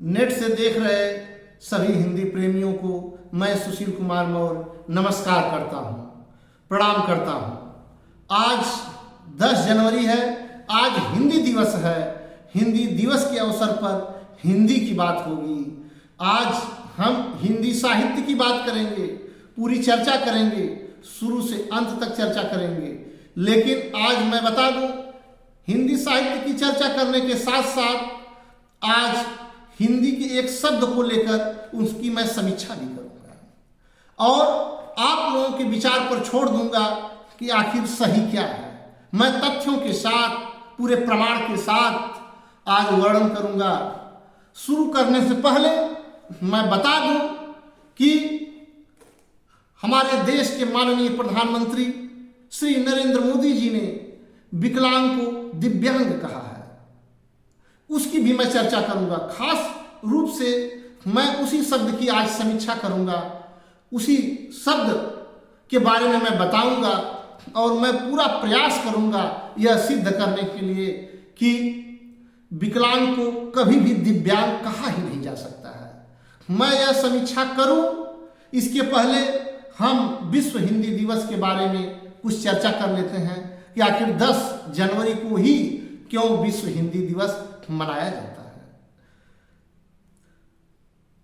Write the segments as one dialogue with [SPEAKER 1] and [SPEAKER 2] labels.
[SPEAKER 1] Net से देख रहे सभी हिंदी प्रेमियों को मैं सुशील कुमार मौर्य नमस्कार करता हूं, प्रणाम करता हूं। आज 10 जनवरी है, आज हिंदी दिवस है। हिंदी दिवस के अवसर पर हिंदी की बात होगी। आज हम हिंदी साहित्य की बात करेंगे, पूरी चर्चा करेंगे, शुरू से अंत तक चर्चा करेंगे। लेकिन आज मैं बता दूं, हिंदी साहित्य की चर्चा करने के साथ साथ आज हिंदी के एक शब्द को लेकर उसकी मैं समीक्षा भी करूंगा और आप लोगों के विचार पर छोड़ दूंगा कि आखिर सही क्या है। मैं तथ्यों के साथ, पूरे प्रमाण के साथ आज वर्णन करूंगा। शुरू करने से पहले मैं बता दूं कि हमारे देश के माननीय प्रधानमंत्री श्री नरेंद्र मोदी जी ने विकलांग को दिव्यांग कहा है, उसकी भी मैं चर्चा करूंगा। खास रूप से मैं उसी शब्द की आज समीक्षा करूंगा, उसी शब्द के बारे में मैं बताऊंगा और मैं पूरा प्रयास करूंगा यह सिद्ध करने के लिए कि विकलांग को कभी भी दिव्यांग कहा ही नहीं जा सकता है। मैं यह समीक्षा करूं, इसके पहले हम विश्व हिंदी दिवस के बारे में कुछ चर्चा कर लेते हैं कि आखिर 10 जनवरी को ही क्यों विश्व हिंदी दिवस मनाया जाता है।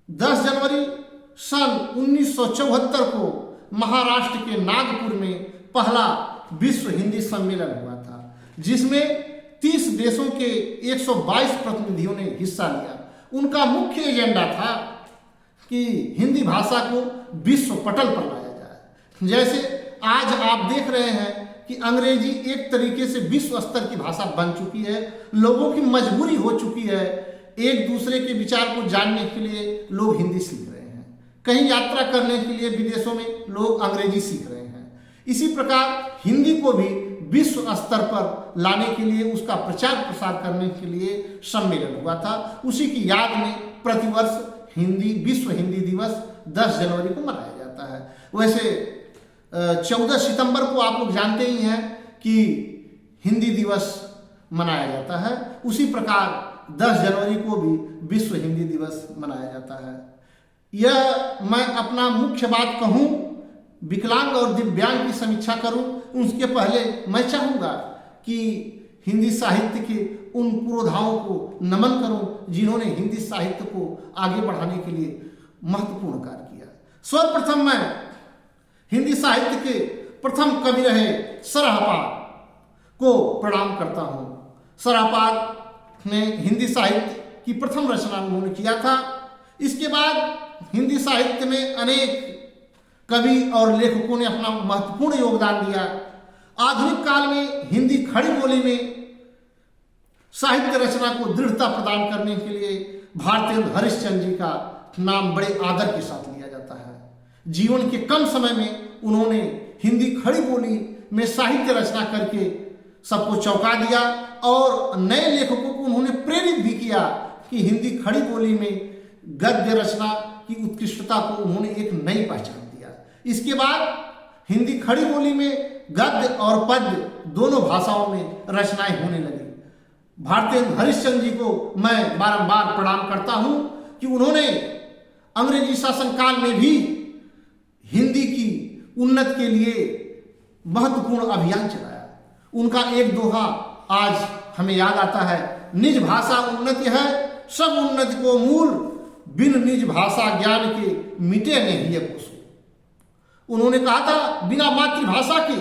[SPEAKER 1] 10 जनवरी सन 1974 को महाराष्ट्र के नागपुर में पहला विश्व हिंदी सम्मेलन हुआ था, जिसमें 30 देशों के 122 प्रतिनिधियों ने हिस्सा लिया। उनका मुख्य एजेंडा था कि हिंदी भाषा को विश्व पटल पर लाया जाए। जैसे आज आप देख रहे हैं कि अंग्रेजी एक तरीके से विश्व स्तर की भाषा बन चुकी है। लोगों की मजबूरी हो चुकी है, एक दूसरे के विचार को जानने के लिए लोग हिंदी सीख रहे हैं, कहीं यात्रा करने के लिए विदेशों में लोग अंग्रेजी सीख रहे हैं। इसी प्रकार हिंदी को भी विश्व स्तर पर लाने के लिए, उसका प्रचार प्रसार करने के लिए सम्मेलन हुआ था। उसी की याद में प्रतिवर्ष विश्व हिंदी दिवस 10 जनवरी को मनाया जाता है। वैसे 14 सितंबर को आप लोग जानते ही हैं कि हिंदी दिवस मनाया जाता है। उसी प्रकार 10 जनवरी को भी विश्व हिंदी दिवस मनाया जाता है। यह मैं अपना मुख्य बात कहूं, विकलांग और दिव्यांग की समीक्षा करूं, उसके पहले मैं चाहूंगा कि हिंदी साहित्य के उन पुरोधाओं को नमन करूं जिन्होंने हिंदी साहित्य को आगे बढ़ाने के लिए महत्वपूर्ण कार्य किया। सर्वप्रथम मैं हिंदी साहित्य के प्रथम कवि रहे सरहपाद को प्रणाम करता हूं। सरहपाद ने हिंदी साहित्य की प्रथम रचना उन्होंने किया था। इसके बाद हिंदी साहित्य में अनेक कवि और लेखकों ने अपना महत्वपूर्ण योगदान दिया। आधुनिक काल में हिंदी खड़ी बोली में साहित्य रचना को दृढ़ता प्रदान करने के लिए भारतेंदु हरिश्चंद्र जी का नाम बड़े आदर के साथ लिया जाता है। जीवन के कम समय में उन्होंने हिंदी खड़ी बोली में साहित्य रचना करके सबको चौंका दिया और नए लेखकों को उन्होंने प्रेरित भी किया कि हिंदी खड़ी बोली में गद्य रचना की उत्कृष्टता को उन्होंने एक नई पहचान दिया। इसके बाद हिंदी खड़ी बोली में गद्य और पद्य दोनों भाषाओं में रचनाएं होने लगी। भारतेंदु हरिश्चंद्र जी को मैं बारंबार प्रणाम करता हूं कि उन्होंने अंग्रेजी शासन काल में भी हिंदी की उन्नति के लिए महत्वपूर्ण अभियान चलाया। उनका एक दोहा आज हमें याद आता है, निज भाषा उन्नति है, सब उन्नति को मूल, बिन निज भाषा ज्ञान के मिटे नहीं है कुछ। उन्होंने कहा था, बिना मातृभाषा के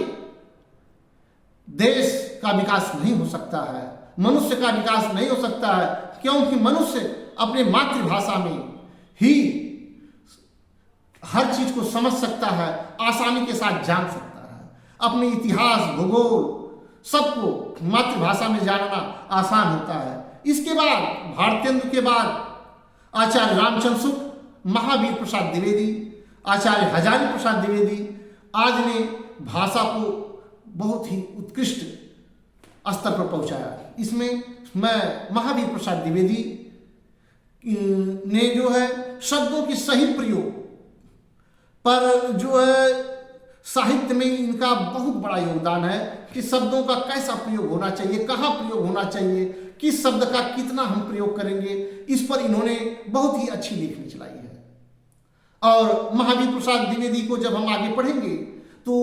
[SPEAKER 1] देश का विकास नहीं हो सकता है, मनुष्य का विकास नहीं हो सकता है, क्योंकि मनुष्य अपने मातृभाषा में ही हर चीज को समझ सकता है, आसानी के साथ जान सकता है। अपने इतिहास, भूगोल सबको मातृभाषा में जानना आसान होता है। इसके बाद भारतेंदु के बाद आचार्य रामचंद्र शुक्ल, महावीर प्रसाद द्विवेदी, आचार्य हजारी प्रसाद द्विवेदी आज ने भाषा को बहुत ही उत्कृष्ट स्तर पर पहुंचाया। इसमें मैं महावीर प्रसाद द्विवेदी ने जो है शब्दों की सही प्रयोग पर जो है साहित्य में इनका बहुत बड़ा योगदान है कि शब्दों का कैसा प्रयोग होना चाहिए, कहाँ प्रयोग होना चाहिए, किस शब्द का कितना हम प्रयोग करेंगे, इस पर इन्होंने बहुत ही अच्छी लेखनी चलाई है। और महावीर प्रसाद द्विवेदी को जब हम आगे पढ़ेंगे तो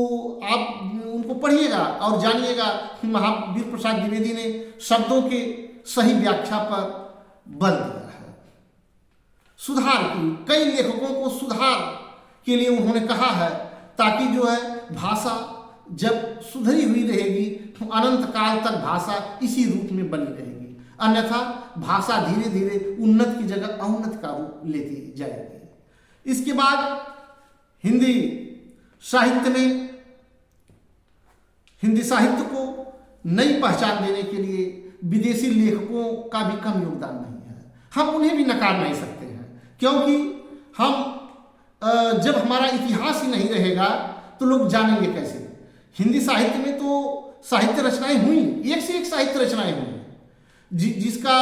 [SPEAKER 1] आप उनको पढ़िएगा और जानिएगा कि महावीर प्रसाद द्विवेदी ने शब्दों के सही व्याख्या पर बल दिया है। सुधार की कई लेखकों को सुधार के लिए उन्होंने कहा है, ताकि जो है भाषा जब सुधरी हुई रहेगी तो अनंत काल तक भाषा इसी रूप में बनी रहेगी, अन्यथा भाषा धीरे धीरे उन्नत की जगह अवनत का रूप लेती जाएगी। इसके बाद हिंदी साहित्य को नई पहचान देने के लिए विदेशी लेखकों का भी कम योगदान नहीं है। हम उन्हें भी नकार नहीं सकते हैं, क्योंकि हम जब हमारा इतिहास ही नहीं रहेगा तो लोग जानेंगे कैसे। हिंदी साहित्य में तो साहित्य रचनाएं हुई, एक से एक साहित्य रचनाएं हुई, जिसका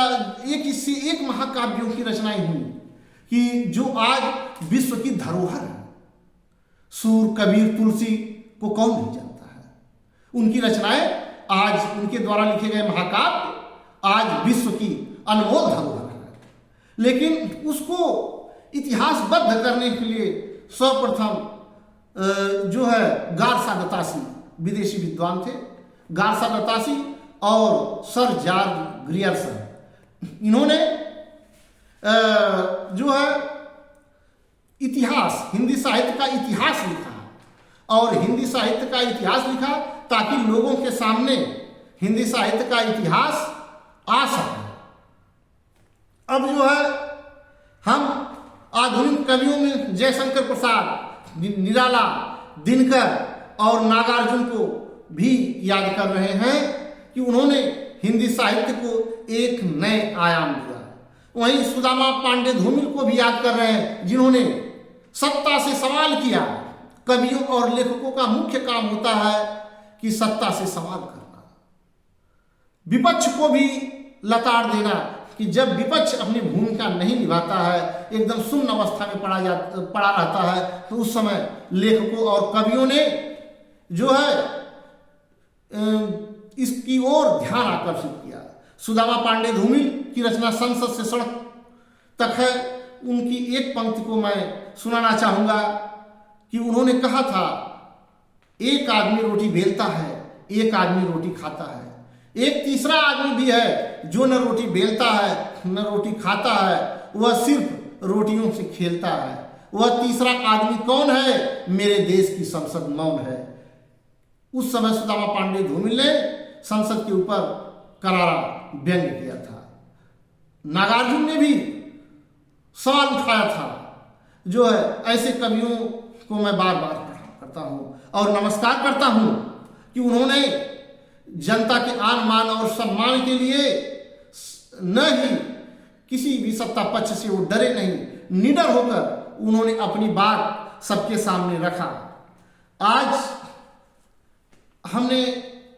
[SPEAKER 1] एक से एक महाकाव्यों की रचनाएं हुई कि जो आज विश्व की धरोहर है। सूर, कबीर, तुलसी को कौन नहीं जानता है। उनकी रचनाएं आज, उनके द्वारा लिखे गए महाकाव्य आज विश्व की अनमोल धरोहर है। लेकिन उसको इतिहासबद्ध करने के लिए सर्वप्रथम जो है गारसा दत्तासी विदेशी विद्वान थे, गारसा दत्तासी और सर जॉर्ज ग्रियर्सन, इन्होंने जो है इतिहास, हिंदी साहित्य का इतिहास लिखा और हिंदी साहित्य का इतिहास लिखा ताकि लोगों के सामने हिंदी साहित्य का इतिहास आ सके। अब जो है हम आधुनिक कवियों में जयशंकर प्रसाद, निराला, दिनकर और नागार्जुन को भी याद कर रहे हैं कि उन्होंने हिंदी साहित्य को एक नए आयाम दिया। वहीं सुदामा पांडे धूमिल को भी याद कर रहे हैं, जिन्होंने सत्ता से सवाल किया। कवियों और लेखकों का मुख्य काम होता है कि सत्ता से सवाल करना, विपक्ष को भी लताड़ देना कि जब विपक्ष अपनी भूमिका नहीं निभाता है, एकदम सुन्न अवस्था में पड़ा रहता है, तो उस समय लेखकों और कवियों ने जो है इसकी ओर ध्यान आकर्षित किया। सुदामा पांडे धूमिल की रचना संसद से सड़क तक है। उनकी एक पंक्ति को मैं सुनाना चाहूंगा कि उन्होंने कहा था, एक आदमी रोटी बेलता है, एक आदमी रोटी खाता है, एक तीसरा आदमी भी है जो न रोटी बेलता है न रोटी खाता है, वह सिर्फ रोटियों से खेलता है। वह तीसरा आदमी कौन है? मेरे देश की संसद मौन है। उस समय सुदामा पांडे धूमिल ने संसद के ऊपर करारा व्यंग किया था। नागार्जुन ने भी सवाल उठाया था। जो है ऐसे कवियों को मैं बार बार करता हूँ और नमस्कार करता हूँ कि उन्होंने जनता के आन मान और सम्मान के लिए न ही किसी भी सत्ता पक्ष से वो डरे नहीं, निडर होकर उन्होंने अपनी बात सबके सामने रखा। आज हमने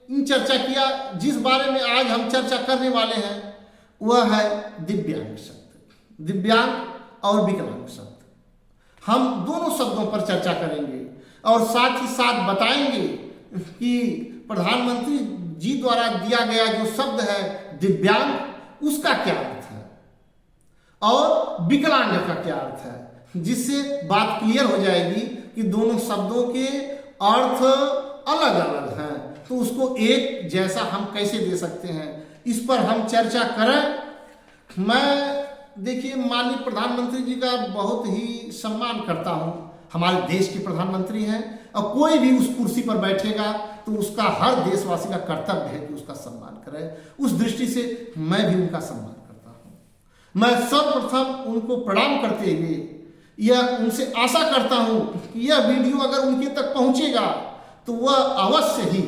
[SPEAKER 1] इन चर्चा किया, जिस बारे में आज हम चर्चा करने वाले हैं वह है दिव्यांग शब्द, दिव्यांग और विकलांग शब्द। हम दोनों शब्दों पर चर्चा करेंगे और साथ ही साथ बताएंगे कि प्रधानमंत्री जी द्वारा दिया गया जो शब्द है दिव्यांग, उसका क्या अर्थ है और विकलांग का क्या अर्थ है, जिससे बात क्लियर हो जाएगी कि दोनों शब्दों के अर्थ अलग अलग हैं, तो उसको एक जैसा हम कैसे दे सकते हैं, इस पर हम चर्चा करें। मैं देखिए माननीय प्रधानमंत्री जी का बहुत ही सम्मान करता हूं। हमारे देश के प्रधानमंत्री हैं और कोई भी उस कुर्सी पर बैठेगा तो उसका हर देशवासी का कर्तव्य है कि उसका सम्मान करे। उस दृष्टि से मैं भी उनका सम्मान करता हूं। मैं सर्वप्रथम उनको प्रणाम करते हुए यह उनसे आशा करता हूं कि यह वीडियो अगर उनके तक पहुंचेगा तो वह अवश्य ही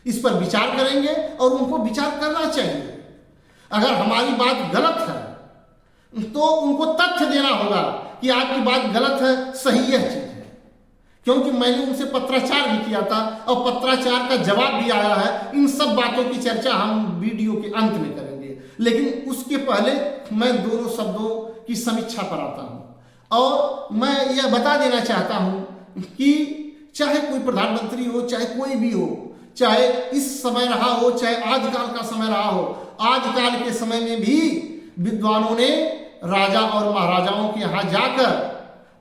[SPEAKER 1] इस पर विचार करेंगे और उनको विचार करना चाहिए। अगर हमारी बात गलत है तो उनको तथ्य देना होगा कि आपकी बात गलत है, सही यह चीज है। क्योंकि मैंने उनसे पत्राचार भी किया था और पत्राचार का जवाब भी आया है। इन सब बातों की चर्चा हम वीडियो के अंत में करेंगे, लेकिन उसके पहले मैं दोनों शब्दों की समीक्षा पर आता हूं और मैं यह बता देना चाहता हूं कि चाहे कोई प्रधानमंत्री हो, चाहे कोई भी हो, चाहे इस समय रहा हो, चाहे आजकल का समय रहा हो, आजकल के समय में भी विद्वानों ने राजा और महाराजाओं के यहाँ जाकर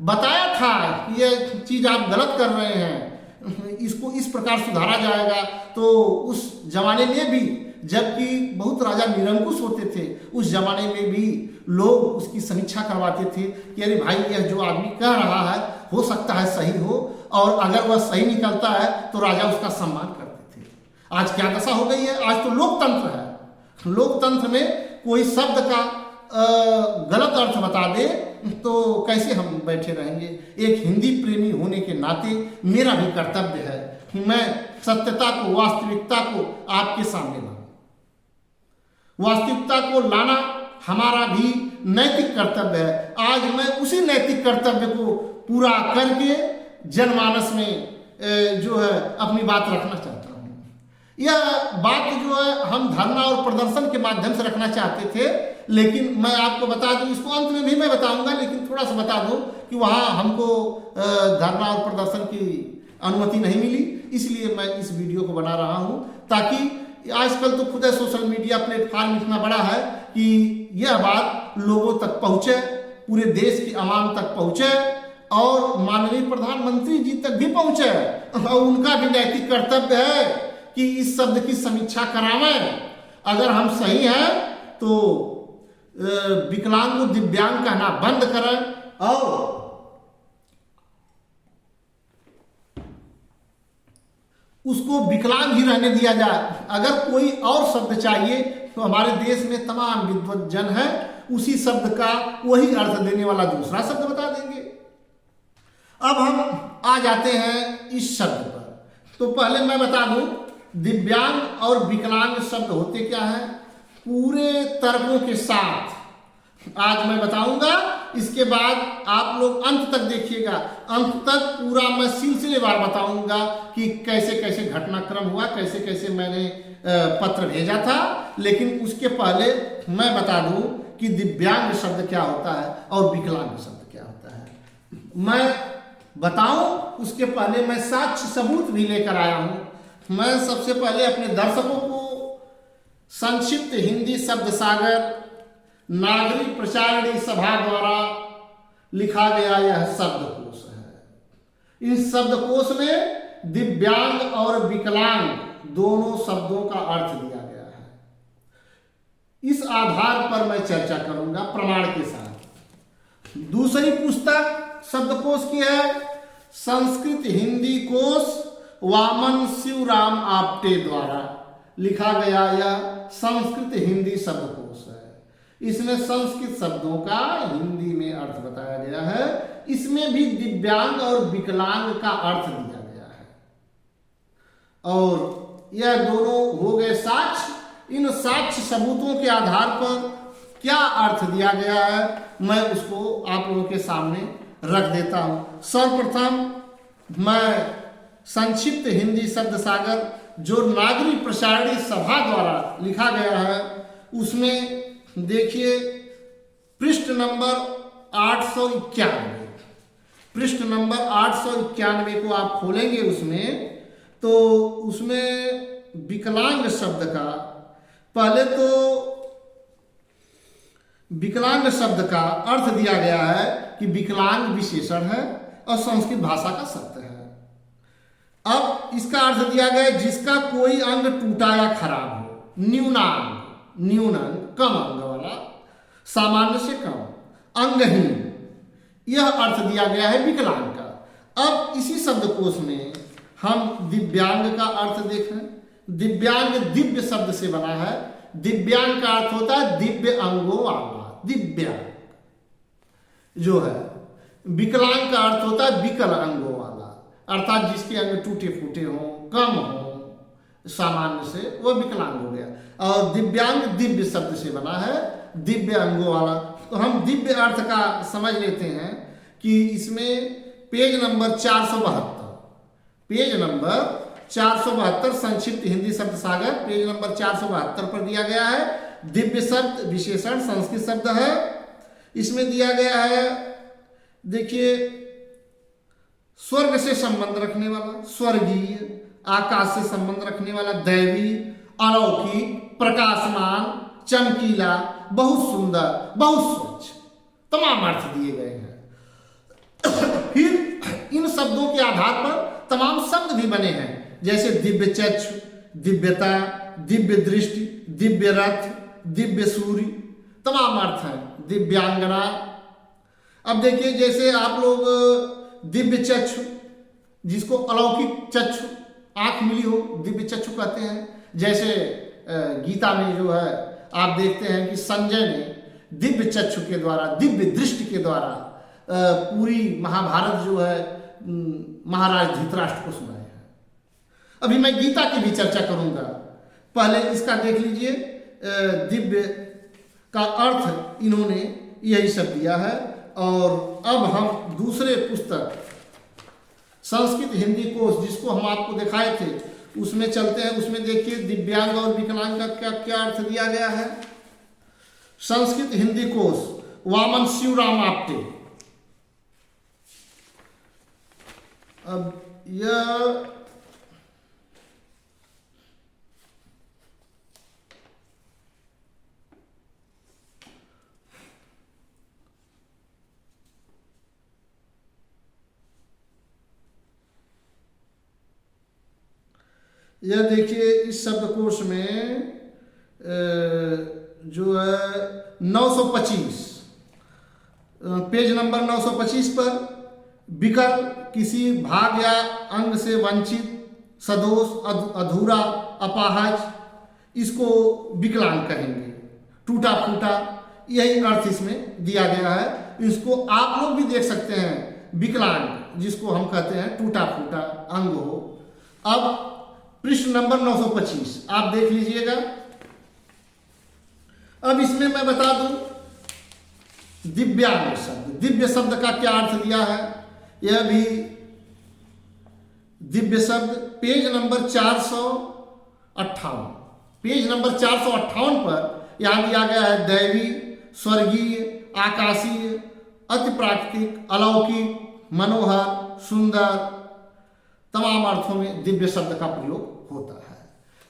[SPEAKER 1] बताया था कि यह चीज आप गलत कर रहे हैं, इसको इस प्रकार सुधारा जाएगा। तो उस जमाने में भी, जबकि बहुत राजा निरंकुश होते थे, उस जमाने में भी लोग उसकी समीक्षा करवाते थे कि अरे भाई, यह जो आदमी कह रहा है हो सकता है सही हो, और अगर वह सही निकलता है तो राजा उसका सम्मान करते थे। आज क्या दशा हो गई है? आज तो लोकतंत्र है। लोकतंत्र में कोई शब्द का गलत अर्थ बता दे तो कैसे हम बैठे रहेंगे? एक हिंदी प्रेमी होने के नाते मेरा भी कर्तव्य है कि मैं सत्यता को, वास्तविकता को आपके सामने लाऊं। वास्तविकता को लाना हमारा भी नैतिक कर्तव्य है। आज मैं उसी नैतिक कर्तव्य को पूरा करके जनमानस में जो है अपनी बात रखना चाहता हूँ। यह बात जो है हम धरना और प्रदर्शन के माध्यम से रखना चाहते थे, लेकिन मैं आपको बता दूं, इसको अंत में भी मैं बताऊंगा, लेकिन थोड़ा सा बता दूं कि वहाँ हमको धरना और प्रदर्शन की अनुमति नहीं मिली। इसलिए मैं इस वीडियो को बना रहा हूँ ताकि आजकल तो खुद सोशल मीडिया प्लेटफॉर्म इतना बड़ा है कि यह बात लोगों तक पहुँचे, पूरे देश की आवाम तक पहुँचे और माननीय प्रधानमंत्री जी तक भी पहुँचे। और उनका भी नैतिक कर्तव्य है कि इस शब्द की समीक्षा करावें। अगर हम सही हैं तो विकलांग को दिव्यांग कहना बंद करें और उसको विकलांग ही रहने दिया जाए। अगर कोई और शब्द चाहिए तो हमारे देश में तमाम विद्वज्जन है, उसी शब्द का वही अर्थ देने वाला दूसरा शब्द बता देंगे। अब हम आ जाते हैं इस शब्द पर। तो पहले मैं बता दूं, दिव्यांग और विकलांग शब्द होते क्या है, पूरे तर्कों के साथ आज मैं बताऊंगा। इसके बाद आप लोग अंत तक देखिएगा। अंत तक पूरा मैं सिलसिलेवार बताऊंगा कि कैसे कैसे घटनाक्रम हुआ, कैसे कैसे मैंने पत्र भेजा था। लेकिन उसके पहले मैं बता दूं कि दिव्यांग शब्द क्या होता है और विकलांग शब्द क्या होता है। मैं बताऊं उसके पहले मैं साक्ष्य सबूत भी लेकर आया हूं। मैं सबसे पहले अपने दर्शकों को संक्षिप्त हिंदी शब्द सागर नागरिक प्रचारिणी सभा द्वारा लिखा गया यह शब्दकोश है। इस शब्दकोश में दिव्यांग और विकलांग दोनों शब्दों का अर्थ दिया गया है। इस आधार पर मैं चर्चा करूंगा प्रमाण के साथ। दूसरी पुस्तक शब्दकोश की है संस्कृत हिंदी कोश, वामन शिवराम आप्टे द्वारा लिखा गया यह संस्कृत हिंदी शब्दकोश है। इसमें संस्कृत शब्दों का हिंदी में अर्थ बताया गया है। इसमें भी दिव्यांग और विकलांग का अर्थ दिया गया है। और यह दोनों हो गए साक्ष्य। इन साक्ष्य सबूतों के आधार पर क्या अर्थ दिया गया है मैं उसको आप लोगों के सामने रख देता हूं। सर्वप्रथम मैं संक्षिप्त हिंदी शब्द सागर जो नागरिक प्रचारिणी सभा द्वारा लिखा गया है उसमें देखिए पृष्ठ नंबर 891, पृष्ठ नंबर 891 को आप खोलेंगे उसमें तो उसमें विकलांग शब्द का, पहले तो विकलांग शब्द का अर्थ दिया गया है कि विकलांग विशेषण है और संस्कृत भाषा का शब्द है। अब इसका अर्थ दिया गया जिसका कोई अंग टूटा या खराब हो, न्यूनांग, न्यून अंग, कम अंग वाला, सामान्य से कम, अंगहीन, यह अर्थ दिया गया है विकलांग का। अब इसी शब्दकोश में हम दिव्यांग का अर्थ देखें। दिव्यांग दिव्य शब्द से बना है। दिव्यांग का अर्थ होता है दिव्य अंगों वाला, दिव्यांग जो है। विकलांग का अर्थ होता है विकल अंगों वाला, अर्थात जिसके अंग टूटे फूटे हों, कम हों सामान्य से, वो विकलांग हो गया। और दिव्यांग दिव्य शब्द से बना है, दिव्य अंगों वाला। तो हम दिव्य अर्थ का समझ लेते हैं कि इसमें पेज नंबर 472, पेज नंबर 472 संक्षिप्त हिंदी शब्द सागर पेज नंबर 472 पर दिया गया है। दिव्य शब्द विशेषण संस्कृत शब्द है। इसमें दिया गया है देखिए स्वर्ग से संबंध रखने वाला स्वर्गीय, आकाश से संबंध रखने वाला दैवी, अलौकिक, प्रकाशमान, चमकीला, बहुत सुंदर, बहुत स्वच्छ, तमाम अर्थ दिए गए हैं। फिर इन शब्दों के आधार पर तमाम शब्द भी बने हैं, जैसे दिव्य चक्षु, दिव्यता, दिव्य दृष्टि, दिव्य रथ, दिव्य सूर्य, तमाम अर्थ हैं। दिव्यांगना, अब देखिए जैसे आप लोग दिव्य चक्षु, जिसको अलौकिक चक्षु, आंख मिली हो, दिव्य चक्षु कहते हैं। जैसे गीता में जो है आप देखते हैं कि संजय ने दिव्य चक्षु के द्वारा, दिव्य दृष्टि के द्वारा पूरी महाभारत जो है महाराज धृतराष्ट्र को सुनाया है। अभी मैं गीता की भी चर्चा करूंगा, पहले इसका देख लीजिए। दिव्य का अर्थ इन्होंने यही सब दिया है। और अब हम दूसरे पुस्तक संस्कृत हिंदी कोश, जिसको हम आपको दिखाए थे, उसमें चलते हैं। उसमें देखिए दिव्यांग और विकलांग का क्या क्या अर्थ दिया गया है। संस्कृत हिंदी कोश, वामन शिवराम आप्टे। अब यह देखिए इस शब्दकोश में जो है 925 पेज नंबर 925 पर विकल, किसी भाग या अंग से वंचित, सदोष, अधूरा, अपाहज, इसको विकलांग कहेंगे। टूटा फूटा, यही अर्थ इसमें दिया गया है। इसको आप लोग भी देख सकते हैं, विकलांग जिसको हम कहते हैं टूटा फूटा अंग हो। अब पृष्ठ नंबर 925 आप देख लीजिएगा। अब इसमें मैं बता दूं दिव्यांग शब्द, दिव्य शब्द का क्या अर्थ दिया है। यह भी दिव्य शब्द पेज नंबर 458, पेज नंबर 458 पर यहां दिया गया है दैवी, स्वर्गीय, आकाशीय, अति प्राकृतिक, अलौकिक, मनोहर, सुंदर, तमाम अर्थों में दिव्य शब्द का प्रयोग होता है।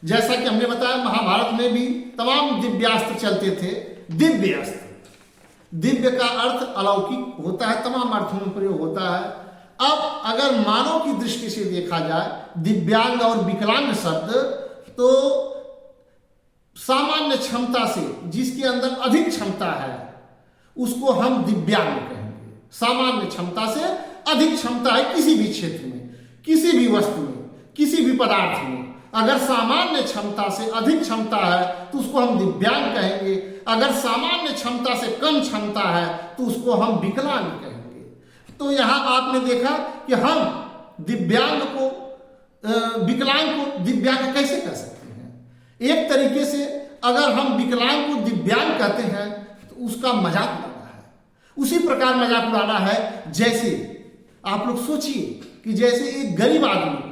[SPEAKER 1] जैसा कि हमने बताया महाभारत में भी तमाम दिव्यास्त्र चलते थे। दिव्य अस्त्र, दिव्य का अर्थ अलौकिक होता है, तमाम अर्थों में प्रयोग होता है। अब अगर मानव की दृष्टि से देखा जाए दिव्यांग और विकलांग शब्द, तो सामान्य क्षमता से जिसके अंदर अधिक क्षमता है उसको हम दिव्यांग कहेंगे। सामान्य क्षमता से अधिक क्षमता है किसी भी क्षेत्र में, किसी भी वस्तु में, किसी भी पदार्थ में, अगर सामान्य क्षमता से अधिक क्षमता है तो उसको हम दिव्यांग कहेंगे। अगर सामान्य क्षमता से कम क्षमता है तो उसको हम विकलांग कहेंगे। तो यहां आपने देखा कि हम दिव्यांग को, विकलांग को दिव्यांग कैसे कह सकते हैं। एक तरीके से अगर हम विकलांग को दिव्यांग कहते हैं तो उसका मजाक उड़ाना है। उसी प्रकार मजाक उड़ाना है जैसे आप लोग सोचिए कि जैसे एक गरीब आदमी को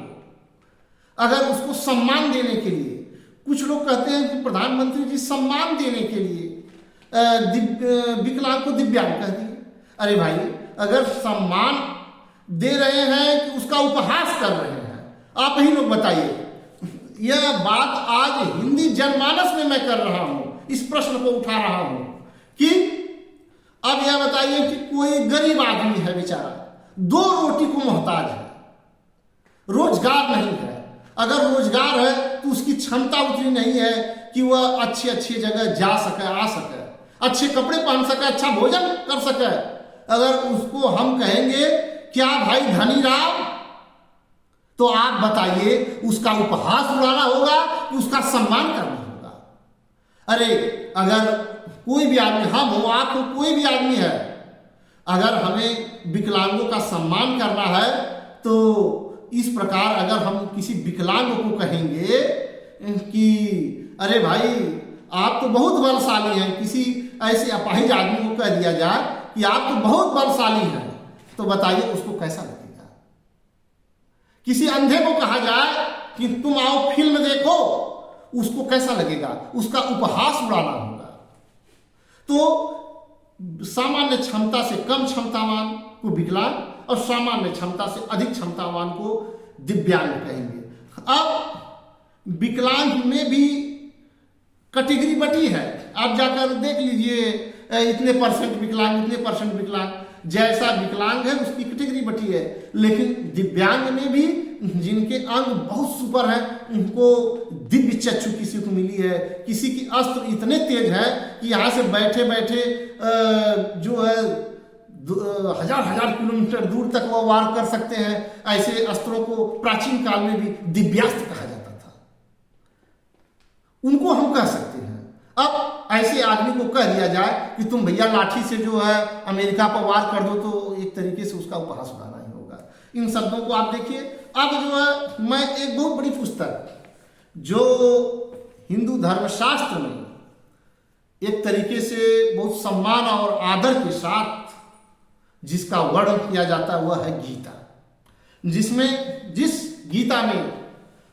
[SPEAKER 1] अगर उसको सम्मान देने के लिए, कुछ लोग कहते हैं कि प्रधानमंत्री जी सम्मान देने के लिए विकलांग को दिव्यांग कह दिए। अरे भाई, अगर सम्मान दे रहे हैं कि उसका उपहास कर रहे हैं, आप ही लोग बताइए। यह बात आज हिंदी जनमानस में मैं कर रहा हूं, इस प्रश्न को उठा रहा हूं कि अब यह बताइए कि कोई गरीब आदमी है बेचारा, 2 रोटी को मोहताज है, रोजगार नहीं है। अगर रोजगार है तो उसकी क्षमता उतनी नहीं है कि वह अच्छी अच्छी जगह जा सके, आ सके, अच्छे कपड़े पहन सके, अच्छा भोजन कर सके। अगर उसको हम कहेंगे क्या भाई धनी राम, तो आप बताइए उसका उपहास उड़ाना होगा कि उसका सम्मान करना होगा। अरे अगर कोई भी आदमी, हम हो, आप हो, कोई भी आदमी है, अगर हमें विकलांगों का सम्मान करना है तो इस प्रकार अगर हम किसी विकलांग को कहेंगे कि अरे भाई आप तो बहुत बलशाली हैं, किसी ऐसे अपाहिज आदमी को कह दिया जाए कि आप तो बहुत बलशाली हैं, तो बताइए उसको कैसा लगेगा। किसी अंधे को कहा जाए कि तुम आओ फिल्म देखो, उसको कैसा लगेगा, उसका उपहास उड़ाना होगा। तो सामान्य क्षमता से कम क्षमतावान को विकलांग और सामान्य क्षमता से अधिक क्षमतावान को दिव्यांग कहेंगे। अब विकलांग में भी कैटेगरी बटी है, आप जाकर देख लीजिए, इतने परसेंट विकलांग, इतने परसेंट विकलांग, जैसा विकलांग है उसकी कैटेगरी बटी है। लेकिन दिव्यांग में भी जिनके अंग बहुत सुपर हैं, उनको दिव्य चक्षु किसी को मिली है, किसी की अस्त्र इतने तेज है कि यहाँ से बैठे बैठे जो है हजार हजार किलोमीटर दूर तक वो वार कर सकते हैं। ऐसे अस्त्रों को प्राचीन काल में भी दिव्यास्त्र कहा जाता था, उनको हम कह सकते हैं। अब ऐसे आदमी को कह दिया जाए कि तुम भैया लाठी से जो है अमेरिका पर वार कर दो, तो एक तरीके से उसका उपहास उड़ाना ही होगा। इन शब्दों को आप देखिए। अब जो है मैं एक बहुत बड़ी पुस्तक जो हिंदू धर्मशास्त्र में एक तरीके से बहुत सम्मान और आदर के साथ जिसका वर्णन किया जाता है वह है गीता, जिस गीता में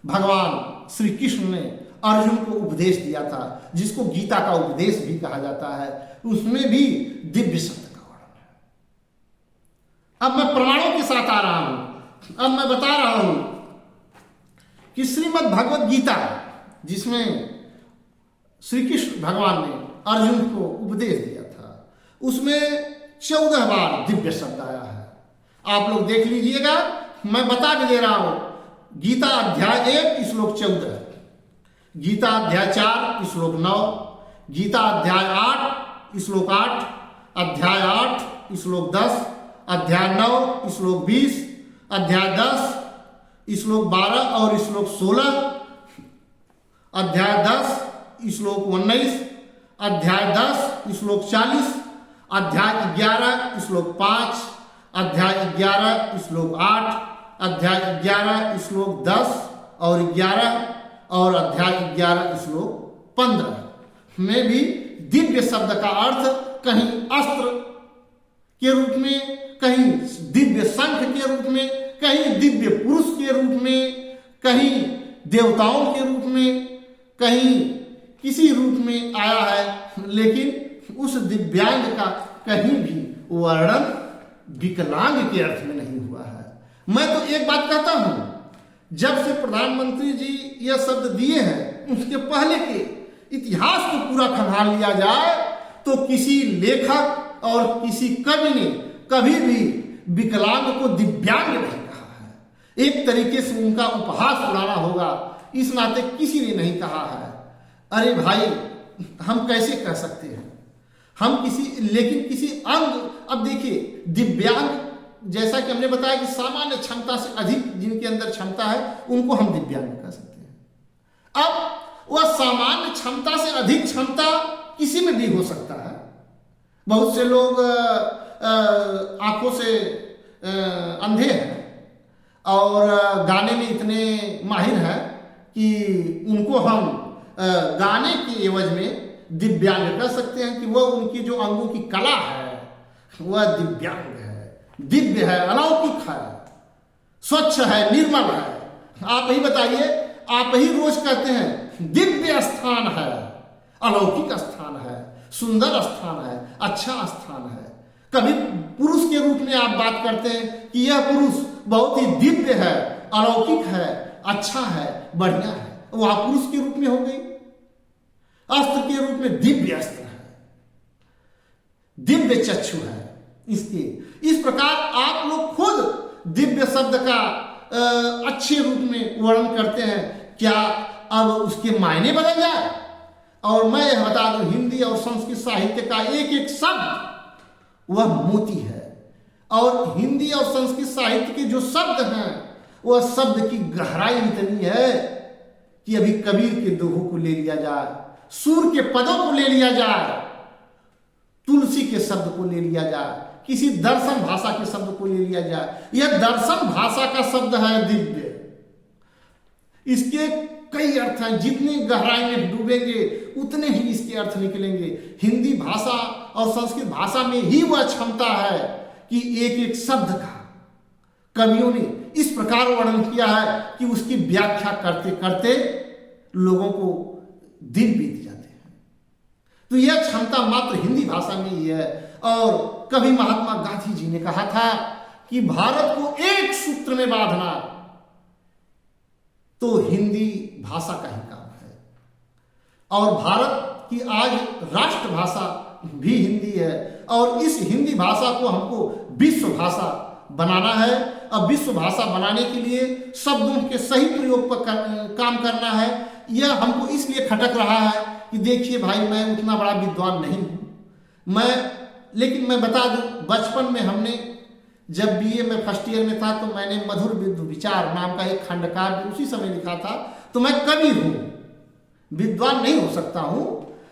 [SPEAKER 1] भगवान श्री कृष्ण ने अर्जुन को उपदेश दिया था, जिसको गीता का उपदेश भी कहा जाता है, उसमें भी दिव्य शब्द का वर्णन है। अब मैं प्रमाणों के साथ आ रहा हूं। अब मैं बता रहा हूं कि श्रीमद् भगवद गीता, जिसमें श्री कृष्ण भगवान ने अर्जुन को उपदेश दिया था, उसमें 14 बार दिव्य शब्द आया है। आप लोग देख लीजिएगा, मैं बता के दे रहा हूं। गीता अध्याय 1 श्लोक 14, गीता अध्याय 4 श्लोक 9, गीता अध्याय 8 श्लोक 8, अध्याय 8 श्लोक 10, अध्याय 9 श्लोक 20, अध्याय 10 श्लोक 12 और श्लोक 16, अध्याय 10 श्लोक 19, अध्याय 10 श्लोक 40, अध्याय 11 श्लोक 5, अध्याय 11 श्लोक 8, अध्याय 11 श्लोक 10 और 11 और अध्याय 11 श्लोक 15 में भी दिव्य शब्द का अर्थ कहीं अस्त्र के रूप में, कहीं दिव्य शंख के रूप में, कहीं दिव्य पुरुष के रूप में, कहीं देवताओं के रूप में, कहीं किसी रूप में आया है। लेकिन उस दिव्यांग का कहीं भी वर्णन विकलांग के अर्थ में नहीं हुआ है। मैं तो एक बात कहता हूं, जब से प्रधानमंत्री जी यह शब्द दिए हैं, उसके पहले के इतिहास को पूरा खंगाल लिया जाए तो किसी लेखक और किसी कवि ने कभी भी विकलांग को दिव्यांग नहीं कहा है। एक तरीके से उनका उपहास उड़ाना होगा, इस नाते किसी ने नहीं कहा है। अरे भाई, हम कैसे कह सकते हैं हम लेकिन किसी अंग, अब देखिए दिव्यांग, जैसा कि हमने बताया कि सामान्य क्षमता से अधिक जिनके अंदर क्षमता है उनको हम दिव्यांग कह सकते हैं। अब वह सामान्य क्षमता से अधिक क्षमता किसी में भी हो सकता है। बहुत से लोग आंखों से अंधे हैं और गाने में इतने माहिर हैं कि उनको हम गाने के एवज में दिव्यांग कह सकते हैं कि वह उनकी जो अंगों की कला है वह दिव्यांग है, दिव्य है, अलौकिक है, स्वच्छ है, निर्मल है। आप ही बताइए, आप ही रोज कहते हैं दिव्य स्थान है, अलौकिक स्थान है, सुंदर स्थान है, अच्छा स्थान है। कभी पुरुष के रूप में आप बात करते हैं कि यह पुरुष बहुत ही दिव्य है, अलौकिक है, अच्छा है, बढ़िया है, वह पुरुष के रूप में हो गई। अस्त्र के रूप में दिव्य अस्त्र है, दिव्य चक्षु है इसके। इस प्रकार आप लोग खुद दिव्य शब्द का अच्छे रूप में वर्णन करते हैं। क्या अब उसके मायने बदल जाए? और मैं यह बता दूं, हिंदी और संस्कृत साहित्य का एक एक शब्द वह मोती है, और हिंदी और संस्कृत साहित्य के जो शब्द हैं वह शब्द की गहराई इतनी है कि अभी कबीर के दोहों को ले लिया जाए, सूर के पदों को ले लिया जाए, तुलसी के शब्द को ले लिया जाए, किसी दर्शन भाषा के शब्द को ले लिया जाए, यह दर्शन भाषा का शब्द है दिव्य। इसके कई अर्थ हैं, जितनी गहराई में डूबेंगे उतने ही इसके अर्थ निकलेंगे। हिंदी भाषा और संस्कृत भाषा में ही वह क्षमता है कि एक एक शब्द का कवियों ने इस प्रकार वर्णन किया है कि उसकी व्याख्या करते करते लोगों को दिन बीत जाते हैं। तो यह क्षमता मात्र हिंदी भाषा में ही है। और कभी महात्मा गांधी जी ने कहा था कि भारत को एक सूत्र में बांधना तो हिंदी भाषा का ही काम है। और भारत की आज राष्ट्रभाषा भी हिंदी है और इस हिंदी भाषा को हमको विश्व भाषा बनाना है। अब विश्व भाषा बनाने के लिए शब्दों के सही प्रयोग पर काम करना है। यह हमको इसलिए खटक रहा है कि देखिए भाई, मैं उतना बड़ा विद्वान नहीं हूं लेकिन मैं बता दूं, बचपन में हमने जब बीए में फर्स्ट ईयर में था तो मैंने मधुर विचार नाम का एक खंडकाव्य उसी समय लिखा था। तो मैं कवि हूं, विद्वान नहीं हो सकता हूं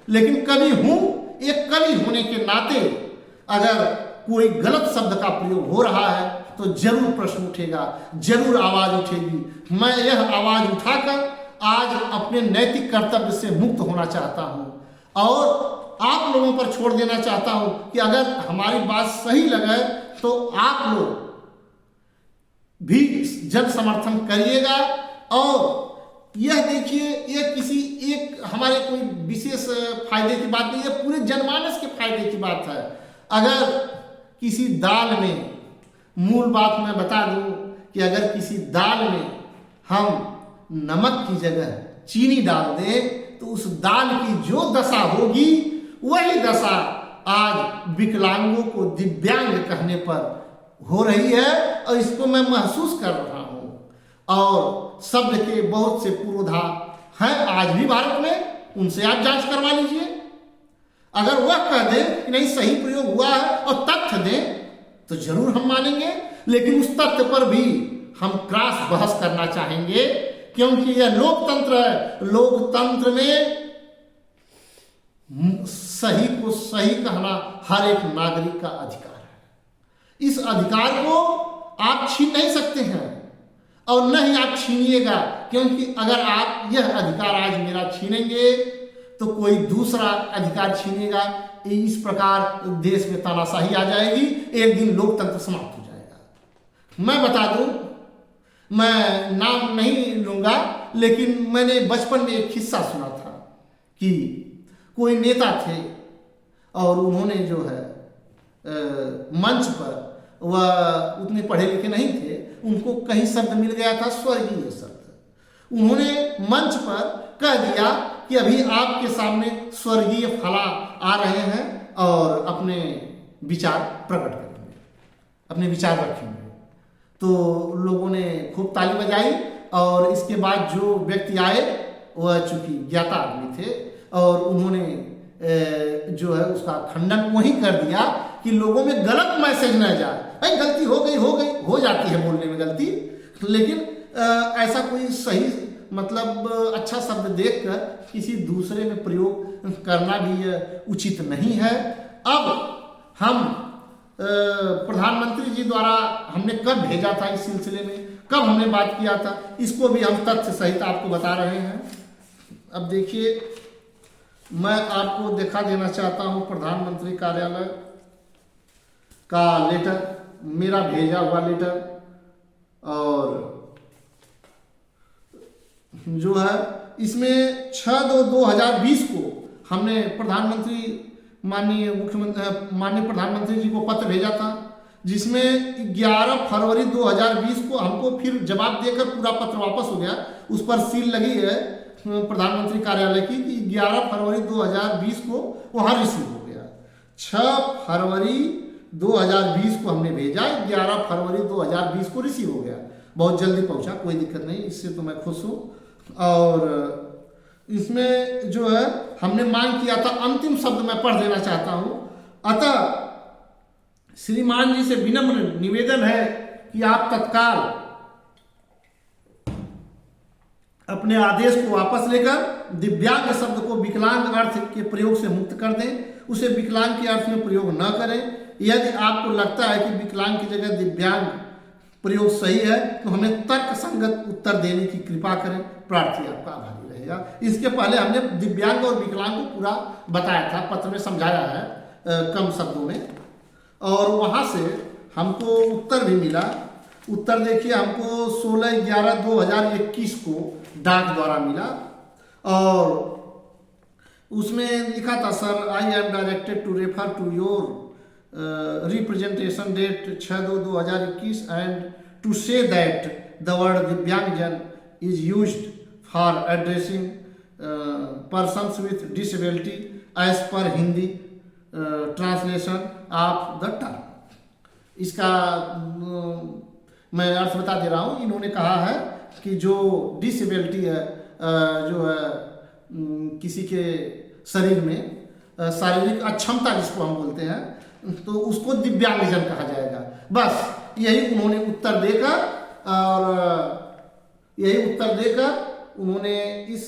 [SPEAKER 1] लेकिन कवि हूं। एक कवि होने के नाते अगर कोई गलत शब्द का प्रयोग हो रहा है तो जरूर प्रश्न उठेगा, जरूर आवाज उठेगी। मैं यह आवाज उठाकर आज अपने नैतिक कर्तव्य से मुक्त होना चाहता हूं और आप लोगों पर छोड़ देना चाहता हूं कि अगर हमारी बात सही लगे तो आप लोग भी जन समर्थन करिएगा। और यह देखिए, यह किसी एक हमारे कोई विशेष फायदे की बात नहीं है, पूरे जनमानस के फायदे की बात है। अगर किसी दाल में, मूल बात मैं बता दूं कि अगर किसी दाल में हम नमक की जगह चीनी डाल दें तो उस दाल की जो दशा होगी वही दशा आज विकलांगों को दिव्यांग कहने पर हो रही है और इसको मैं महसूस कर रहा हूं। और शब्द के बहुत से पूर्वधार हैं आज भी भारत में, उनसे आप जांच करवा लीजिए। अगर वह कह दें कि नहीं सही प्रयोग हुआ है और तथ्य दें तो जरूर हम मानेंगे, लेकिन उस तथ्य पर भी हम क्रॉस बहस करना चाहेंगे क्योंकि यह लोकतंत्र है। लोकतंत्र में सही को सही कहना हर एक नागरिक का अधिकार है। इस अधिकार को आप छीन नहीं सकते हैं और न ही आप छीनिएगा, क्योंकि अगर आप यह अधिकार आज मेरा छीनेंगे तो कोई दूसरा अधिकार छीनेगा। इस प्रकार देश में तानाशाही आ जाएगी, एक दिन लोकतंत्र समाप्त हो जाएगा। मैं बता दूं, मैं नाम नहीं लूंगा, लेकिन मैंने बचपन में एक किस्सा सुना था कि कोई नेता थे और उन्होंने जो है मंच पर, वह उतने पढ़े लिखे नहीं थे, उनको कहीं शब्द मिल गया था स्वर्गीय शब्द। उन्होंने मंच पर कह दिया कि अभी आपके सामने स्वर्गीय फला आ रहे हैं और अपने विचार प्रकट करेंगे, अपने विचार रखेंगे। तो लोगों ने खूब ताली बजाई और इसके बाद जो व्यक्ति आए वह चूंकि ज्ञाता आदमी थे और उन्होंने जो है उसका खंडन वही कर दिया कि लोगों में गलत मैसेज न जाए। भाई गलती हो गई हो जाती है बोलने में गलती, लेकिन ऐसा कोई सही मतलब अच्छा शब्द देखकर किसी दूसरे में प्रयोग करना भी उचित नहीं है। अब हम प्रधानमंत्री जी द्वारा हमने कब भेजा था इस सिलसिले में, कब हमने बात किया था, इसको भी हम तथ्य सहित आपको बता रहे हैं। अब देखिए, मैं आपको दिखा देना चाहता हूं प्रधानमंत्री कार्यालय का लेटर, मेरा भेजा हुआ लेटर, और जो है इसमें 6/2/2020 को हमने माननीय प्रधानमंत्री जी को पत्र भेजा था, जिसमें 11 फरवरी 2020 को हमको फिर जवाब देकर पूरा पत्र वापस हो गया। उस पर सील लगी है प्रधानमंत्री कार्यालय की कि 11 फरवरी 2020 को वहां रिसीव हो गया। 6 फरवरी 2020 को हमने भेजा, 11 फरवरी 2020 को रिसीव हो गया। बहुत जल्दी पहुंचा, कोई दिक्कत नहीं, इससे तो मैं खुश हूं। और इसमें जो है हमने मांग किया था, अंतिम शब्द मैं पढ़ देना चाहता हूं। अतः श्रीमान जी से विनम्र निवेदन है कि आप तत्काल अपने आदेश को वापस लेकर दिव्यांग शब्द को विकलांग अर्थ के प्रयोग से मुक्त कर दें, उसे विकलांग के अर्थ में प्रयोग न करें। यदि आपको लगता है कि विकलांग की जगह दिव्यांग प्रयोग सही है तो हमें तर्क संगत उत्तर देने की कृपा करें, प्रार्थी आपका आभारी रहेगा। इसके पहले हमने दिव्यांग और विकलांग को पूरा बताया था, पत्र में समझाया है कम शब्दों में, और वहां से हमको उत्तर भी मिला। उत्तर देखिए, हमको 16/11/2021 को डाक द्वारा मिला और उसमें लिखा था, sir I am directed to refer to your representation date 6/2/2021 and to say that the word दिव्यांगजन is used for addressing persons with disability as per Hindi translation of the term. इसका मैं अर्थ बता दे रहा हूँ। इन्होंने कहा है कि जो डिसेबिलिटी है, जो है किसी के शरीर में शारीरिक अक्षमता जिसको हम बोलते हैं, तो उसको दिव्यांगजन कहा जाएगा। बस यही उन्होंने उत्तर देकर उन्होंने इस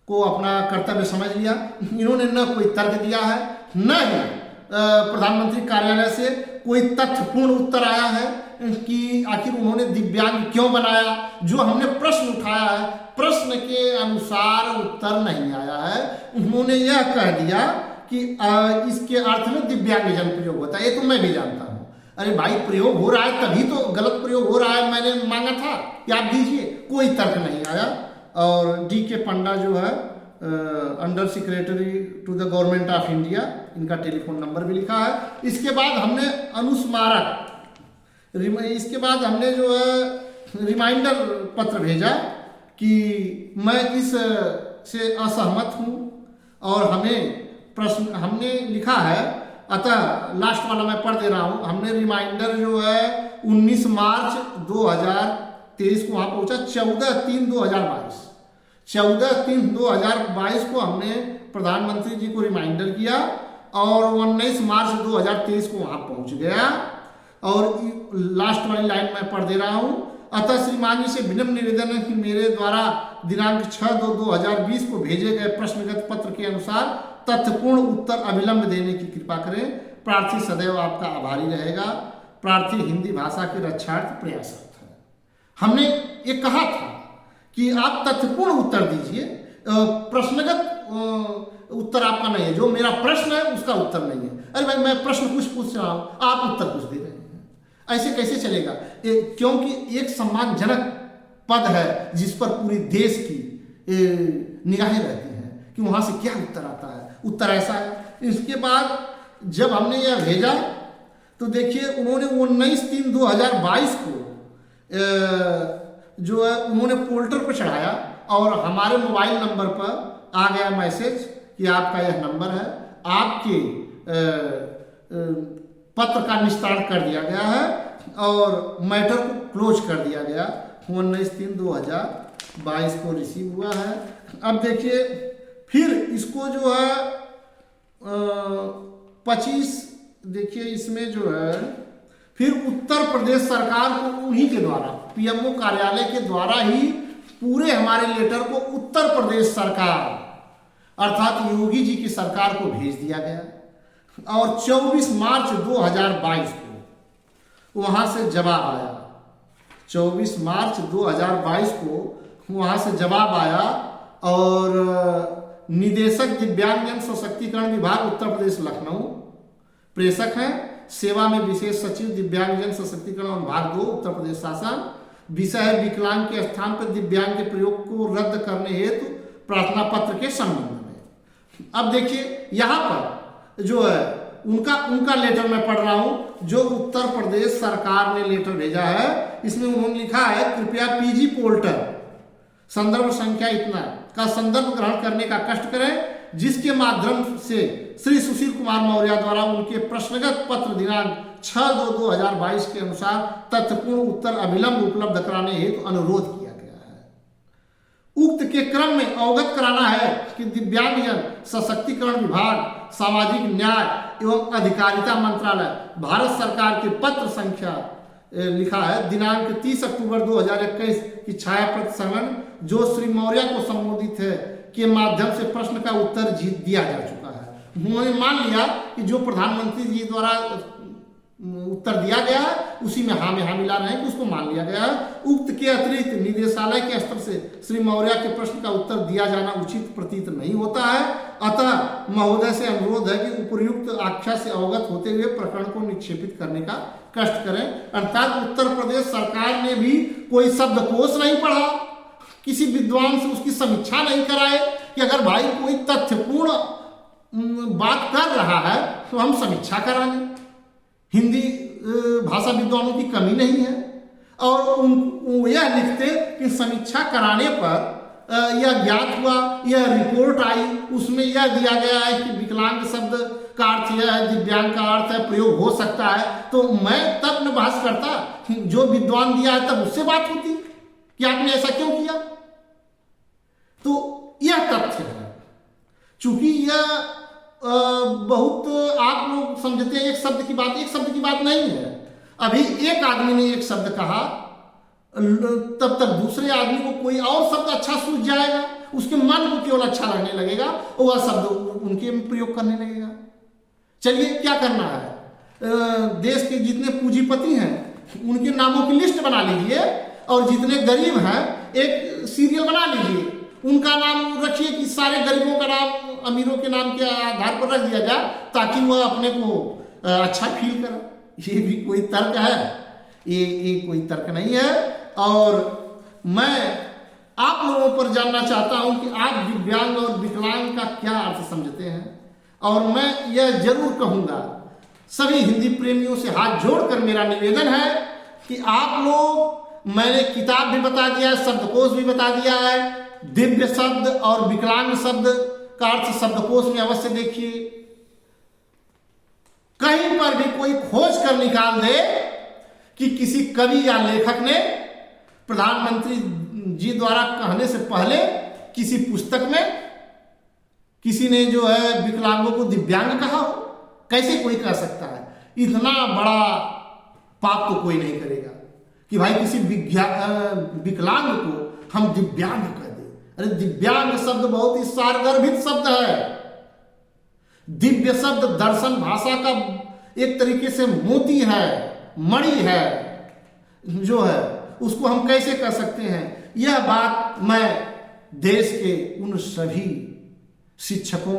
[SPEAKER 1] को अपना कर्तव्य समझ लिया। इन्होंने न कोई तर्क दिया है, न ही प्रधानमंत्री कार्यालय से कोई तथ्यपूर्ण उत्तर आया है कि आखिर उन्होंने दिव्यांग क्यों बनाया। जो हमने प्रश्न उठाया है, प्रश्न के अनुसार उत्तर नहीं आया है। उन्होंने यह कह दिया कि इसके अर्थ में दिव्यांगजन प्रयोग होता है। ये तो मैं भी जानता हूँ। अरे भाई, प्रयोग हो रहा है तभी तो गलत प्रयोग हो रहा है। मैंने मांगा था कि आप दीजिए, कोई तर्क नहीं आया। और D.K. पंडा जो है under secretary to the government of India, इनका टेलीफोन नंबर भी लिखा है। इसके बाद हमने इसके बाद हमने जो है रिमाइंडर पत्र भेजा कि मैं इस से असहमत हूँ और हमने लिखा है। अतः लास्ट वाला मैं पढ़ दे रहा हूँ। हमने रिमाइंडर जो है 19 मार्च 2023 को वहाँ पहुँचा। 14/3/2022 को हमने प्रधानमंत्री जी को रिमाइंडर किया और 19 मार्च 2023 को वहाँ पहुँच गया। और लास्ट वाली लाइन मैं पढ़ दे रहा हूँ। अतः श्रीमान जी से विनम्र निवेदन है कि मेरे द्वारा दिनांक 6/2/2020 को भेजे गए प्रश्नगत पत्र के अनुसार तथ्यपूर्ण उत्तर अविलंब देने की कृपा करें। प्रार्थी सदैव आपका आभारी रहेगा। प्रार्थी हिंदी भाषा के रक्षार्थ प्रयासरत है। हमने ये कहा था कि आप तथ्यपूर्ण उत्तर दीजिए, प्रश्नगत उत्तर आपका नहीं है। जो मेरा प्रश्न है उसका उत्तर नहीं है। अरे भाई, मैं प्रश्न कुछ पूछ रहा हूँ, आप उत्तर कुछ दे रहे हैं। ऐसे कैसे चलेगा? क्योंकि एक सम्मानजनक पद है जिस पर पूरी देश की निगाहें रहती हैं कि वहाँ से क्या उत्तर आता है। उत्तर ऐसा है। इसके बाद जब हमने यह भेजा तो देखिए उन्होंने 19/3/2022 को जो है उन्होंने पोर्टल पर चढ़ाया और हमारे मोबाइल नंबर पर आ गया मैसेज कि आपका यह नंबर है, आपके पत्र का निस्तारण कर दिया गया है और मैटर को क्लोज कर दिया गया। 19/3/2022 को रिसीव हुआ है। अब देखिए फिर इसको जो है 25 देखिए इसमें जो है फिर उत्तर प्रदेश सरकार को उन्हीं के द्वारा पीएमओ कार्यालय के द्वारा ही पूरे हमारे लेटर को उत्तर प्रदेश सरकार अर्थात योगी जी की सरकार को भेज दिया गया और 24 मार्च 2022 को वहां से जवाब आया। 24 मार्च 2022 को वहां से जवाब आया और निदेशक दिव्यांगजन सशक्तिकरण विभाग उत्तर प्रदेश लखनऊ, प्रेषक हैं सेवा में विशेष सचिव दिव्यांगजन सशक्तिकरण विभाग 2 उत्तर प्रदेश शासन। विषय है विकलांग के स्थान पर दिव्यांग के प्रयोग को रद्द करने हेतु प्रार्थना पत्र के संबंध में। अब देखिए यहाँ पर जो है उनका लेटर मैं पढ़ रहा हूं जो उत्तर प्रदेश सरकार ने लेटर भेजा है। इसमें उन्होंने लिखा है कृपया पीजी पोर्टल संदर्भ संख्या इतना का संदर्भ ग्रहण करने का कष्ट करें जिसके माध्यम से श्री सुशील कुमार मौर्य द्वारा उनके प्रश्नगत पत्र दिनांक 6/2/2022 के अनुसार तथ्यपूर्ण उत्तर अविलंब उपलब्ध कराने हेतु अनुरोध किया गया है। उक्त के क्रम में अवगत कराना है कि दिव्यांगजन सशक्तिकरण विभाग सामाजिक न्याय एवं अधिकारिता मंत्रालय भारत सरकार के पत्र संख्या लिखा है दिनांक 30 अक्टूबर 2021 की छायाप्रति संग्रह जो श्री मौर्य को संबोधित है के माध्यम से प्रश्न का उत्तर दिया जा चुका है। उन्होंने मान लिया कि जो प्रधानमंत्री जी द्वारा उत्तर दिया गया है उसी में हाँ मिला रहे हैं कि उसको मान लिया गया है। उक्त के अतिरिक्त निदेशालय के स्तर से श्री मौर्य के प्रश्न का उत्तर दिया जाना उचित प्रतीत नहीं होता है। अतः महोदय से अनुरोध है कि उपयुक्त आख्या से अवगत होते हुए प्रकरण को निक्षेपित करने का कष्ट करें। अर्थात उत्तर प्रदेश सरकार ने भी कोई शब्दकोश नहीं पढ़ा, किसी विद्वान से उसकी समीक्षा नहीं कराए कि अगर भाई कोई तथ्यपूर्ण बात कर रहा है तो हम समीक्षा करा लें। हिंदी भाषा विद्वानों की कमी नहीं है, और यह लिखते कि समीक्षा कराने पर यह ज्ञात हुआ, यह रिपोर्ट आई, उसमें यह दिया गया है कि विकलांग शब्द का अर्थ यह है, दिव्यांग का अर्थ है, प्रयोग हो सकता है, तो मैं तब न बहस करता, जो विद्वान दिया है तब उससे बात होती कि आपने ऐसा क्यों किया। तो यह तथ्य है। चूंकि यह बहुत आप लोग समझते हैं एक शब्द की बात नहीं है। अभी एक आदमी ने एक शब्द कहा, तब तक दूसरे आदमी को कोई और शब्द अच्छा सूझ जाएगा, उसके मन को केवल अच्छा लगने लगेगा और वह शब्द उनके प्रयोग करने लगेगा। चलिए क्या करना है, देश के जितने पूंजीपति हैं उनके नामों की लिस्ट बना लीजिए, और जितने गरीब हैं एक सीरियल बना लीजिए, उनका नाम रखिए कि सारे गरीबों का नाम अमीरों के नाम के आधार पर रख दिया जाए, ताकि वह अपने को अच्छा फील करे। ये भी कोई तर्क है? ये कोई तर्क नहीं है। और मैं आप लोगों पर जानना चाहता हूं कि आप दिव्यांग और विकलांग का क्या अर्थ समझते हैं। और मैं यह जरूर कहूंगा, सभी हिंदी प्रेमियों से हाथ जोड़कर मेरा निवेदन है कि आप लोग, मैंने किताब भी बता दिया है, शब्दकोश भी बता दिया है, दिव्य शब्द और विकलांग शब्द का अर्थ शब्दकोश में अवश्य देखिए। कहीं पर भी कोई खोज कर निकाल दे कि किसी कवि या लेखक ने प्रधानमंत्री जी द्वारा कहने से पहले किसी पुस्तक में किसी ने जो है विकलांगों को दिव्यांग कहा हो। कैसे कोई कह सकता है? इतना बड़ा पाप तो कोई नहीं करेगा कि भाई किसी विकलांग को हम दिव्यांग कह दें। अरे दिव्यांग शब्द बहुत ही सारगर्भित शब्द है। दिव्य शब्द दर्शन भाषा का एक तरीके से मोती है, मणि है, जो है उसको हम कैसे कर सकते हैं। यह बात मैं देश के उन सभी शिक्षकों,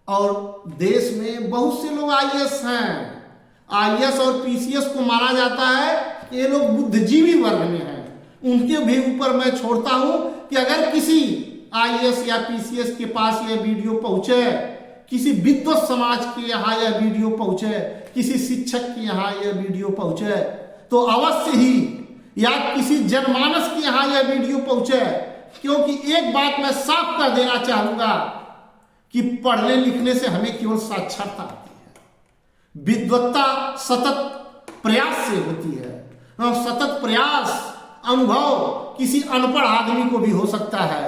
[SPEAKER 1] और देश में बहुत से लोग आईएएस हैं, आईएएस और पीसीएस को माना जाता है ये लोग बुद्धिजीवी वर्ग में हैं, उनके भी ऊपर मैं छोड़ता हूं कि अगर किसी आईएएस या पीसीएस के पास यह वीडियो पहुंचे, किसी विद्वत समाज के यहाँ यह वीडियो पहुंचे, किसी शिक्षक के यहाँ यह वीडियो पहुंचे, तो अवश्य ही, या किसी जनमानस के यहाँ यह वीडियो पहुंचे। क्योंकि एक बात मैं साफ कर देना चाहूंगा कि पढ़ने लिखने से हमें केवल साक्षरता आती है, विद्वत्ता सतत प्रयास से होती है, और सतत प्रयास अनुभव किसी अनपढ़ आदमी को भी हो सकता है।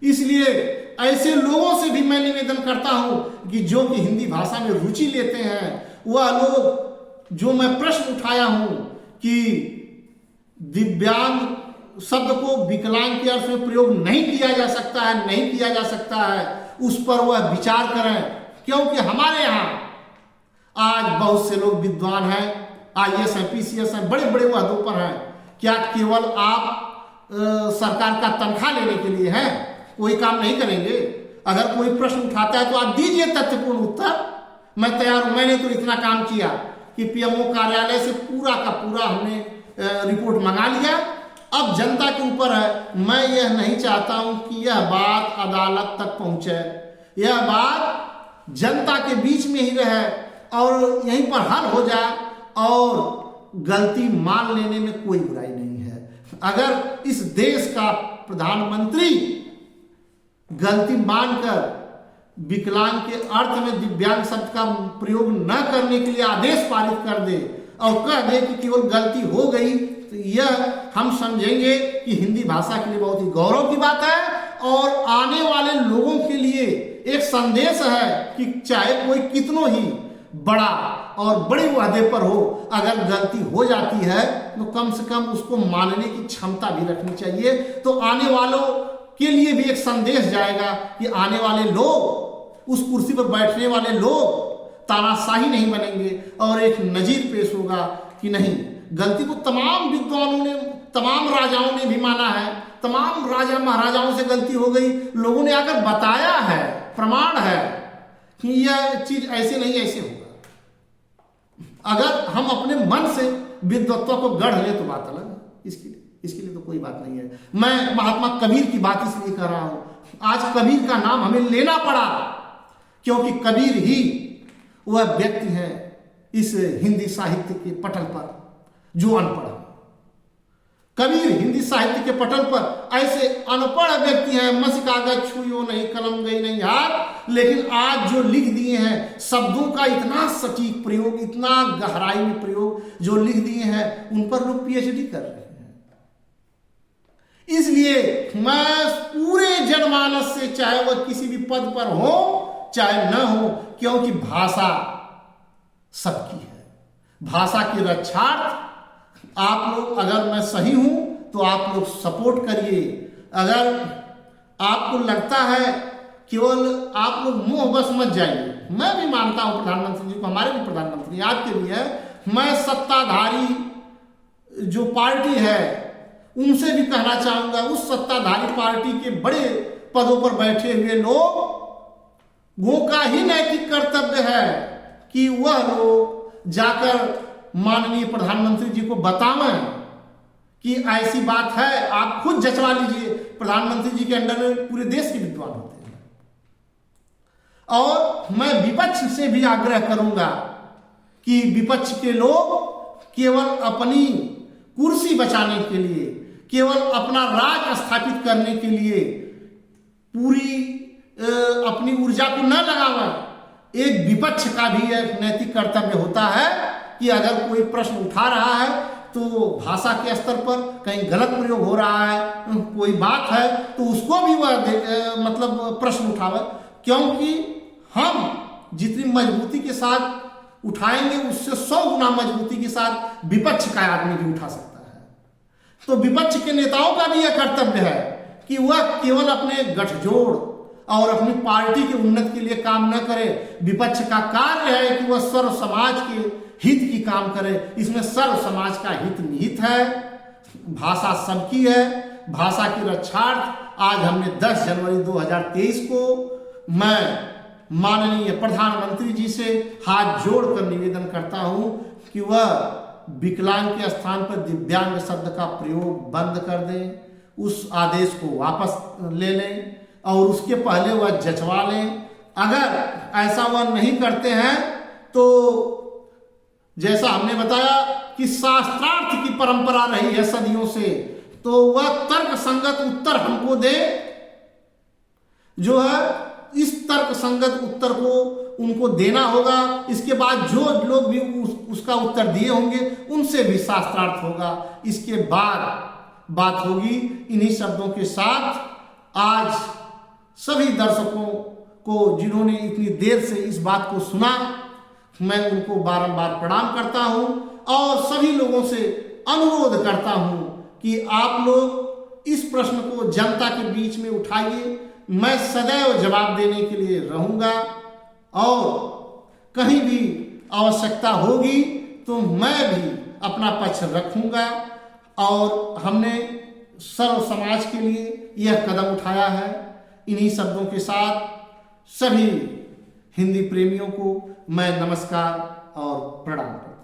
[SPEAKER 1] इसलिए ऐसे लोगों से भी मैं निवेदन करता हूं कि जो कि हिंदी भाषा में रुचि लेते हैं, वह लोग, जो मैं प्रश्न उठाया हूं कि दिव्यांग शब्द को विकलांग के अर्थ में प्रयोग नहीं किया जा सकता है, उस पर वह विचार करें। क्योंकि हमारे यहाँ आज बहुत से लोग विद्वान हैं, आईएएस हैं, पीसीएस हैं, बड़े बड़े ओहदों पर हैं। क्या केवल आप सरकार का तनख्वाह लेने के लिए हैं? कोई काम नहीं करेंगे। अगर कोई प्रश्न उठाता है तो आप दीजिए तथ्यपूर्ण उत्तर, मैं तैयार हूं। मैंने तो इतना काम किया कि पीएमओ कार्यालय से पूरा का पूरा हमने रिपोर्ट मंगा लिया। अब जनता के ऊपर है। मैं यह नहीं चाहता हूं कि यह बात अदालत तक पहुंचे, यह बात जनता के बीच में ही रहे और यहीं पर हल हो जाए, और गलती मान लेने में कोई बुराई नहीं है। अगर इस देश का प्रधानमंत्री गलती मानकर विकलांग के अर्थ में दिव्यांग शब्द का प्रयोग न करने के लिए आदेश पारित कर दे और कह दे कि केवल गलती हो गई, तो यह हम समझेंगे कि हिंदी भाषा के लिए बहुत ही गौरव की बात है और आने वाले लोगों के लिए एक संदेश है कि चाहे कोई कितनों ही बड़ा और बड़े वादे पर हो, अगर गलती हो जाती है तो कम से कम उसको मानने की क्षमता भी रखनी चाहिए। तो आने वालों के लिए भी एक संदेश जाएगा कि आने वाले लोग, उस कुर्सी पर बैठने वाले लोग तानाशाही नहीं बनेंगे और एक नजीर पेश होगा कि नहीं, गलती को तमाम विद्वानों ने, तमाम राजाओं ने भी माना है, तमाम राजा महाराजाओं से गलती हो गई, लोगों ने आकर बताया है, प्रमाण है कि यह चीज ऐसे नहीं ऐसे होगा। अगर हम अपने मन से विद्वत्ता को गढ़ ले तो बात अलग है, इसके लिए तो कोई बात नहीं है। मैं महात्मा कबीर की बात इसलिए कर रहा हूं, आज कबीर का नाम हमें लेना पड़ा क्योंकि कबीर ही वह व्यक्ति है इस हिंदी साहित्य के पटल पर जो अनपढ़ है। कबीर हिंदी साहित्य के पटल पर ऐसे अनपढ़ व्यक्ति हैं, मसी कागज छुइयो नहीं, कलम गई नहीं हाथ, लेकिन आज जो लिख दिए हैं शब्दों का इतना सटीक प्रयोग, इतना गहराई में प्रयोग जो लिख दिए हैं, उन पर लोग पीएचडी कर रहे हैं। इसलिए मैं पूरे जनमानस से, चाहे वह किसी भी पद पर हो चाहे न हो, क्योंकि भाषा सबकी है, भाषा की रक्षार्थ आप लोग, अगर मैं सही हूं तो आप लोग सपोर्ट करिए। अगर आपको लगता है केवल आप लोग मुंह बस मत जाइए। मैं भी मानता हूं प्रधानमंत्री जी को, हमारे भी प्रधानमंत्री आपके भी है। मैं सत्ताधारी जो पार्टी है उनसे भी कहना चाहूंगा, उस सत्ताधारी पार्टी के बड़े पदों पर बैठे हुए लोगों का ही नैतिक कर्तव्य है कि वह लोग जाकर माननीय प्रधानमंत्री जी को बतावें कि ऐसी बात है। आप खुद जचवा लीजिए, प्रधानमंत्री जी के अंडर में पूरे देश के विद्वान होते हैं। और मैं विपक्ष से भी आग्रह करूंगा कि विपक्ष के लोग केवल अपनी कुर्सी बचाने के लिए, केवल अपना राज स्थापित करने के लिए पूरी अपनी ऊर्जा को न लगावें। एक विपक्ष का भी एक नैतिक कर्तव्य होता है कि अगर कोई प्रश्न उठा रहा है तो भाषा के स्तर पर कहीं गलत प्रयोग हो रहा है, कोई बात है तो उसको भी वह मतलब प्रश्न उठावे, क्योंकि हम जितनी मजबूती के साथ उठाएंगे उससे 100 गुना मजबूती के साथ विपक्ष का आदमी भी उठा सकता है। तो विपक्ष के नेताओं का भी यह कर्तव्य है कि वह केवल अपने गठजोड़ और अपनी पार्टी के उन्नति के लिए काम न करे। विपक्ष का कार्य है कि वह सर्व समाज के हित की काम करे। इसमें सर्व समाज का हित निहित है। भाषा सबकी है, भाषा की रक्षार्थ आज हमने 10 जनवरी 2023 को मैं माननीय प्रधानमंत्री जी से हाथ जोड़कर निवेदन करता हूं कि वह विकलांग के स्थान पर दिव्यांग शब्द का प्रयोग बंद कर दें, उस आदेश को वापस ले लें और उसके पहले वह जचवा लें। अगर ऐसा वह नहीं करते हैं तो जैसा हमने बताया कि शास्त्रार्थ की परंपरा रही है सदियों से, तो वह तर्क संगत उत्तर हमको दे। जो है इस तर्क संगत उत्तर को उनको देना होगा। इसके बाद जो लोग भी उसका उत्तर दिए होंगे उनसे भी शास्त्रार्थ होगा। इसके बाद बात होगी। इन्हीं शब्दों के साथ आज सभी दर्शकों को जिन्होंने इतनी देर से इस बात को सुना, मैं उनको बारंबार प्रणाम करता हूं और सभी लोगों से अनुरोध करता हूं कि आप लोग इस प्रश्न को जनता के बीच में उठाइए। मैं सदैव जवाब देने के लिए रहूंगा और कहीं भी आवश्यकता होगी तो मैं भी अपना पक्ष रखूंगा। और हमने सर्व समाज के लिए यह कदम उठाया है। इन्हीं शब्दों के साथ सभी हिंदी प्रेमियों को मैं नमस्कार और प्रणाम करता हूं।